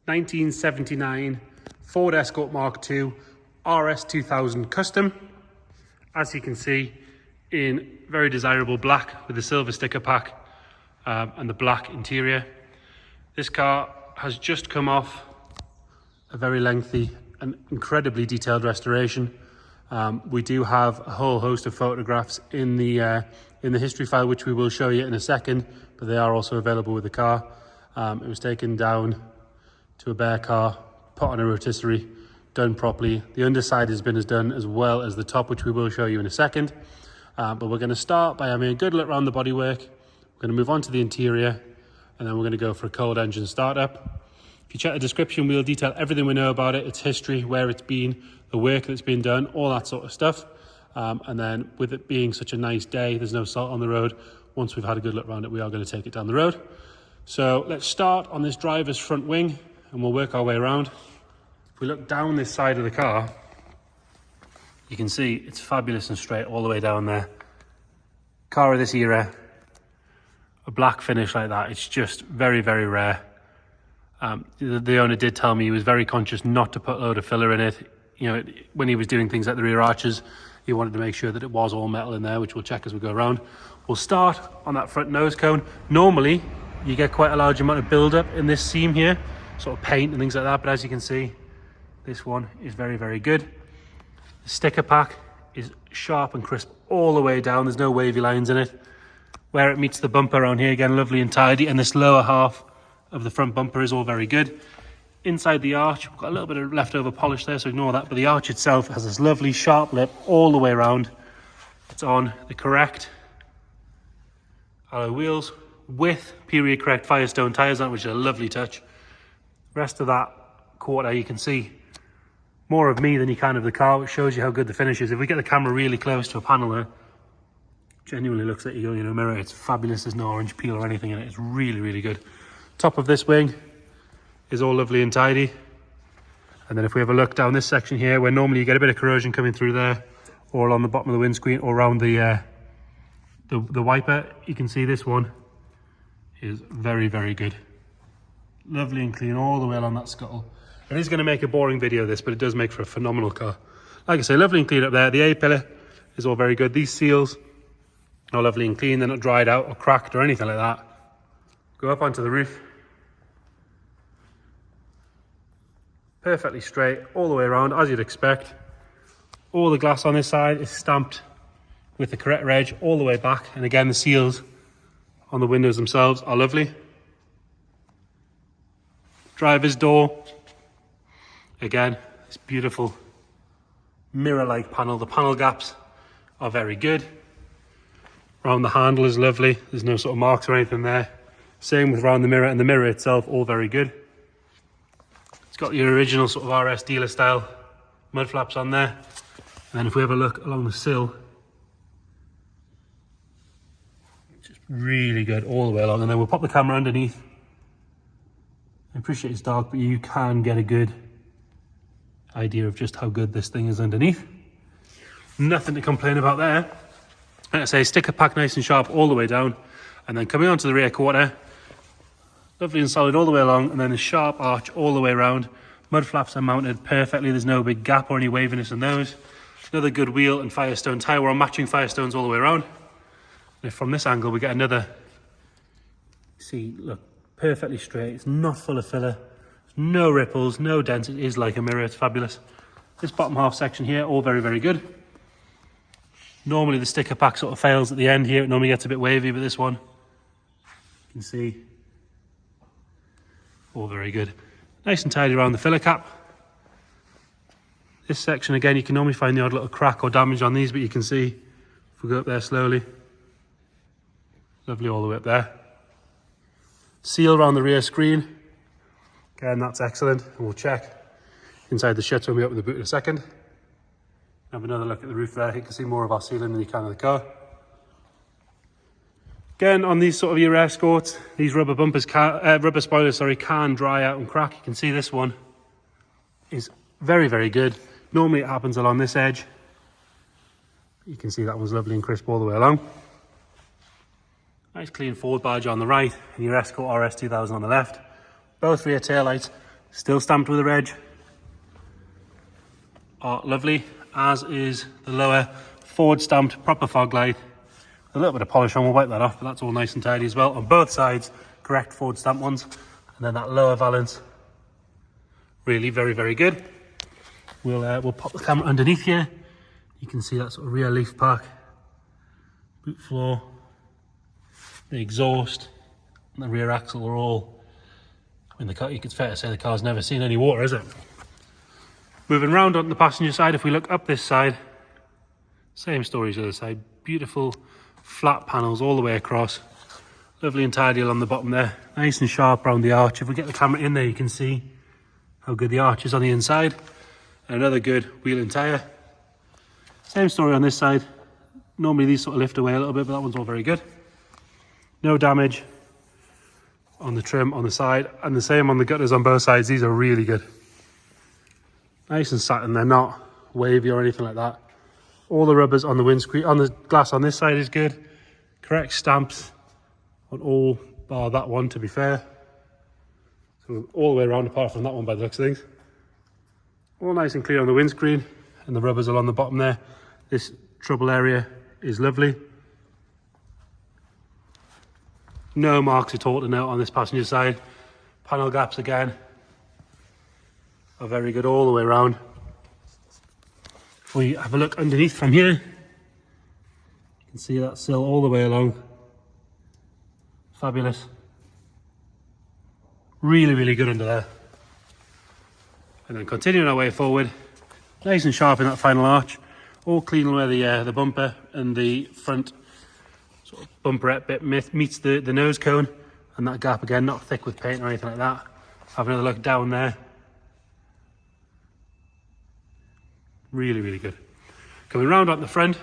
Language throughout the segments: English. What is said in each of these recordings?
1979 Ford Escort Mark II RS2000 Custom. As you can see, in very desirable black with the silver sticker pack and the black interior. This car has just come off a very lengthy and incredibly detailed restoration. We do have a whole host of photographs in the history file, which we will show you in a second, but they are also available with the car. It was taken down to a bare car, put on a rotisserie, done properly. The underside has been done as well as the top, which we will show you in a second. But we're going to start by having a good look around the bodywork. We're going to move on to the interior, and then we're going to go for a cold engine startup. If you check the description, we'll detail everything we know about it, its history, where it's been, the work that's been done, all that sort of stuff. And then with it being such a nice day, there's no salt on the road. Once we've had a good look around it, we are going to take it down the road. So let's start on this driver's front wing and we'll work our way around. If we look down this side of the car, you can see it's fabulous and straight all the way down there. Car of this era, a black finish like that, it's just very, very rare. The owner did tell me he was very conscious not to put a load of filler in it. You know, when he was doing things like the rear arches, he wanted to make sure that it was all metal in there, which we'll check as we go around. We'll start on that front nose cone. Normally, you get quite a large amount of build-up in this seam here, sort of paint and things like that, but as you can see, this one is very, very good. The sticker pack is sharp and crisp all the way down. There's no wavy lines in it. Where it meets the bumper around here, again, lovely and tidy, and this lower half of the front bumper is all very good. Inside the arch, we've got a little bit of leftover polish there, so ignore that, but the arch itself has this lovely sharp lip all the way around. It's on the correct alloy wheels with period correct Firestone tyres on, which is a lovely touch. Rest of that quarter, you can see more of me than you can of the car, which shows you how good the finish is. If we get the camera really close to a panel there, genuinely looks like you're going in a mirror. It's fabulous. There's no orange peel or anything in it. It's really, really good. Top of this wing is all lovely and tidy. And then if we have a look down this section here, where normally you get a bit of corrosion coming through there, or along the bottom of the windscreen, or around the wiper, you can see this one is very, very good. Lovely and clean all the way along that scuttle. It is going to make a boring video, this, but it does make for a phenomenal car. Like I say, lovely and clean up there. The A-pillar is all very good. These seals are lovely and clean. They're not dried out or cracked or anything like that. Go up onto the roof. Perfectly straight all the way around, as you'd expect. All the glass on this side is stamped with the correct reg all the way back. And again, the seals on the windows themselves are lovely. Driver's door. Again, this beautiful mirror-like panel. The panel gaps are very good. Around the handle is lovely. There's no sort of marks or anything there. Same with around the mirror, and the mirror itself, all very good. It's got your original sort of RS dealer style mud flaps on there. And then if we have a look along the sill, it's just really good all the way along. And then we'll pop the camera underneath. I appreciate it's dark, but you can get a good idea of just how good this thing is underneath. Nothing to complain about there. Like I say, sticker pack nice and sharp all the way down. And then coming onto the rear quarter, lovely and solid all the way along, and then a sharp arch all the way around. Mud flaps are mounted perfectly. There's no big gap or any waviness in those. Another good wheel and Firestone tyre. We're on matching Firestones all the way around. And from this angle, we get another, see, look, perfectly straight. It's not full of filler. No ripples, no dents. It is like a mirror. It's fabulous. This bottom half section here, all very, very good. Normally the sticker pack sort of fails at the end here. It normally gets a bit wavy, but this one, you can see, all very good. Nice and tidy around the filler cap. This section, again, you can normally find the odd little crack or damage on these, but you can see, if we go up there slowly, lovely all the way up there. Seal around the rear screen. Again, that's excellent. And we'll check inside the shuts when we open the boot in a second. Have another look at the roof there. You can see more of our sealing than you can of the car. Again, on these sort of your Escorts, these rubber bumpers, rubber spoilers, can dry out and crack. You can see this one is very, very good. Normally it happens along this edge. You can see that one's lovely and crisp all the way along. Nice clean forward badge on the right and your Escort RS2000 on the left. Both rear taillights Still stamped with a reg. Are lovely, as is the lower Ford stamped proper fog light. A little bit of polish on, we'll wipe that off, but that's all nice and tidy as well. On both sides, correct Ford stamp ones. And then that lower valance, really very, very good. We'll pop the camera underneath here. You can see that sort of rear leaf pack, boot floor, the exhaust, and the rear axle are all, I mean, the car, it's fair to say the car's never seen any water, is it? Moving round on the passenger side, if we look up this side, same story as the other side. Beautiful flat panels all the way across. Lovely and tidy along the bottom there. Nice and sharp around the arch. If we get the camera in there, you can see how good the arch is on the inside. Another good wheel and tyre. Same story on this side. Normally these sort of lift away a little bit, but that one's all very good. No damage on the trim on the side, and the same on the gutters on both sides. These are really good. Nice and satin, they're not wavy or anything like that. All the rubbers on the windscreen, on the glass on this side is good. Correct stamps on all bar that one, to be fair. So all the way around apart from that one by the looks of things. All nice and clear on the windscreen, and the rubbers along the bottom there. This trouble area is lovely. No marks at all to note on this passenger side. Panel gaps again are very good all the way around. If we have a look underneath from here, you can see that sill all the way along. Fabulous. Really, really good under there. And then continuing our way forward, nice and sharp in that final arch. All clean where the bumper and the front sort of bumperette bit meets the nose cone, and that gap again, not thick with paint or anything like that. Have another look down there. Really, really good. Coming round on the front,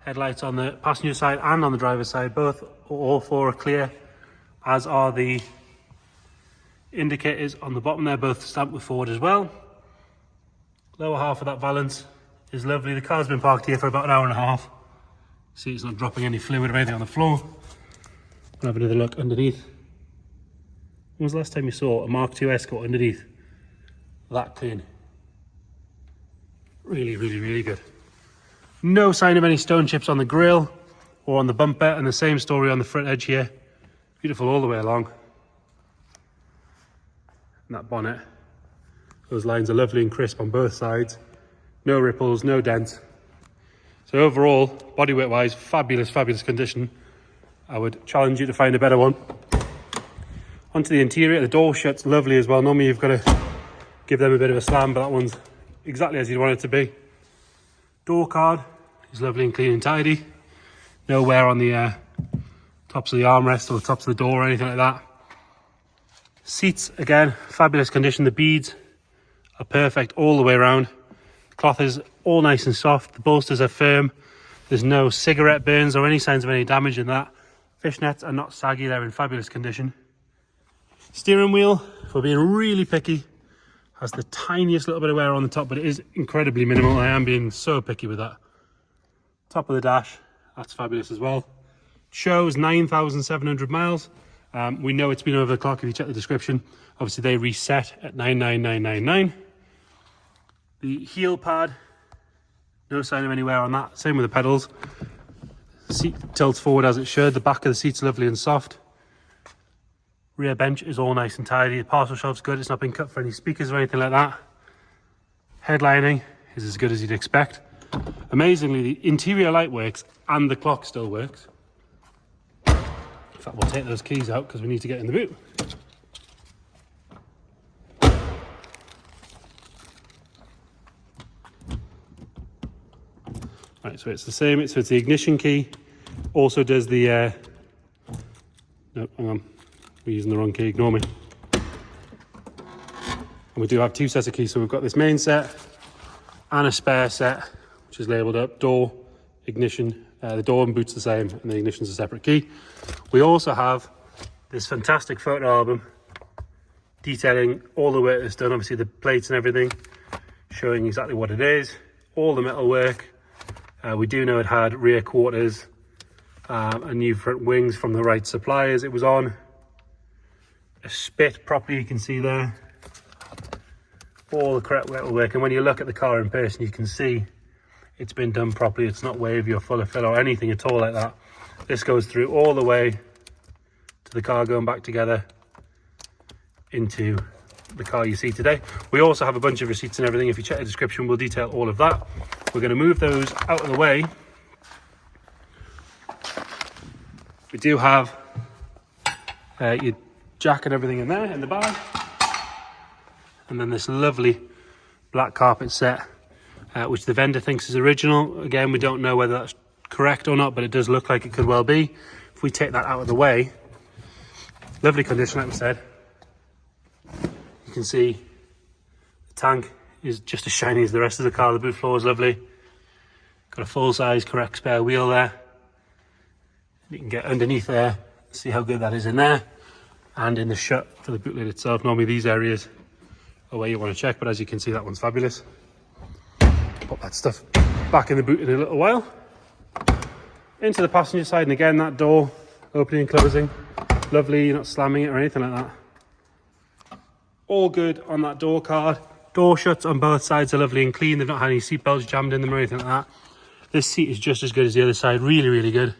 headlights on the passenger side and on the driver's side, all four are clear, as are the indicators on the bottom there, both stamped with Ford as well. Lower half of that valance is lovely. The car's been parked here for about an hour and a half. See, it's not dropping any fluid or anything on the floor. We'll have another look underneath. When was the last time you saw a Mark II Escort underneath? That clean. Really, really, really good. No sign of any stone chips on the grille or on the bumper, and the same story on the front edge here. Beautiful all the way along. And that bonnet, those lines are lovely and crisp on both sides. No ripples, no dents. So overall, bodywork wise, fabulous, fabulous condition. I would challenge you to find a better one. Onto the interior, the door shuts lovely as well. Normally you've got to give them a bit of a slam, but that one's exactly as you'd want it to be. Door card is lovely and clean and tidy. No wear on the tops of the armrest or the tops of the door or anything like that. Seats, again, fabulous condition. The beads are perfect all the way around. The cloth is all nice and soft. The bolsters are firm. There's no cigarette burns or any signs of any damage in that. Fishnets are not saggy, they're in fabulous condition. Steering wheel, if we're being really picky, has the tiniest little bit of wear on the top, but it is incredibly minimal. I am being so picky with that. Top of the dash, that's fabulous as well. Shows 9,700 miles. We know it's been over the clock if you check the description. Obviously they reset at 99999. The heel pad, no sign of any wear on that. Same with the pedals. Seat tilts forward as it should. The back of the seat's lovely and soft. Rear bench is all nice and tidy. The parcel shelf's good. It's not been cut for any speakers or anything like that. Headlining is as good as you'd expect. Amazingly, the interior light works and the clock still works. In fact, we'll take those keys out because we need to get in the boot. Right, so it's the same. So it's the ignition key. Also does the... no, hang on. We're using the wrong key, ignore me. And we do have two sets of keys. So we've got this main set and a spare set, which is labelled up door, ignition. The door and boot's the same, and the ignition's a separate key. We also have this fantastic photo album detailing all the work that's done, obviously the plates and everything, showing exactly what it is, all the metal work. We do know it had rear quarters and new front wings from the right suppliers it was on. A spit properly, you can see there. All the correct metalwork, and when you look at the car in person, you can see it's been done properly. It's not wavy or full of fill or anything at all like that. This goes through all the way to the car going back together into the car you see today. We also have a bunch of receipts and everything. If you check the description, we'll detail all of that. We're going to move those out of the way. We do have your jack and everything in there in the bag, and then this lovely black carpet set, which the vendor thinks is original. Again, we don't know whether that's correct or not, but it does look like it could well be. If we take that out of the way, lovely condition, like we said. You can see the tank is just as shiny as the rest of the car. The boot floor is lovely. Got a full-size correct spare wheel there. You can get underneath there, see how good that is in there, and in the shut for the boot lid itself. Normally these areas are where you want to check, but as you can see, that one's fabulous. Pop that stuff back in the boot in a little while. Into the passenger side, and again, that door opening and closing, lovely. You're not slamming it or anything like that. All good on that door card. Door shuts on both sides are lovely and clean. They've not had any seat belts jammed in them or anything like that. This seat is just as good as the other side. Really, really good.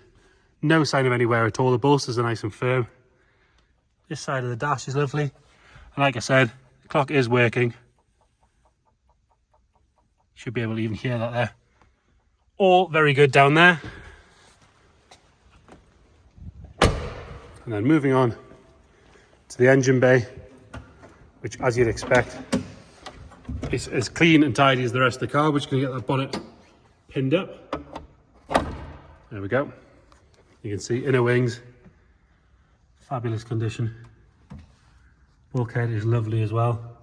No sign of any wear at all. The bolsters are nice and firm. This side of the dash is lovely. And like I said, the clock is working. Should be able to even hear that there. All very good down there. And then moving on to the engine bay, which, as you'd expect, is as clean and tidy as the rest of the car. We're just going to get that bonnet pinned up. There we go. You can see inner wings, fabulous condition. Bulkhead is lovely as well.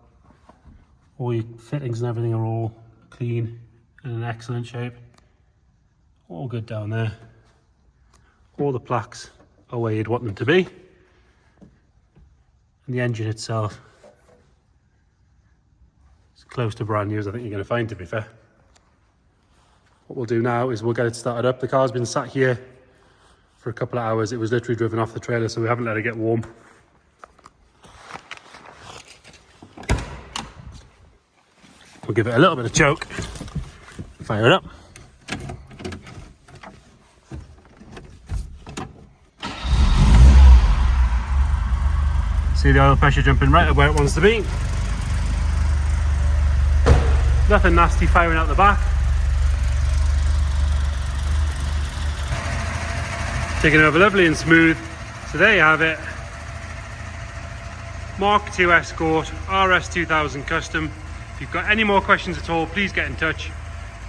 All your fittings and everything are all clean and in excellent shape. All good down there. All the plaques are where you'd want them to be. And the engine itself is close to brand new, as I think you're going to find, to be fair. What we'll do now is we'll get it started up. The car's been sat here for a couple of hours. It was literally driven off the trailer, so we haven't let it get warm. We'll give it a little bit of choke, fire it up. See the oil pressure jumping right up where it wants to be. Nothing nasty firing out the back. Taking over lovely and smooth. So there you have it. Mark II Escort RS2000 Custom. If you've got any more questions at all, please get in touch.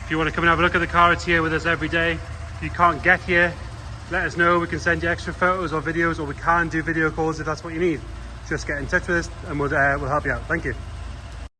If you want to come and have a look at the car, it's here with us every day. If you can't get here, let us know. We can send you extra photos or videos, or we can do video calls if that's what you need. Just get in touch with us and we'll help you out. Thank you.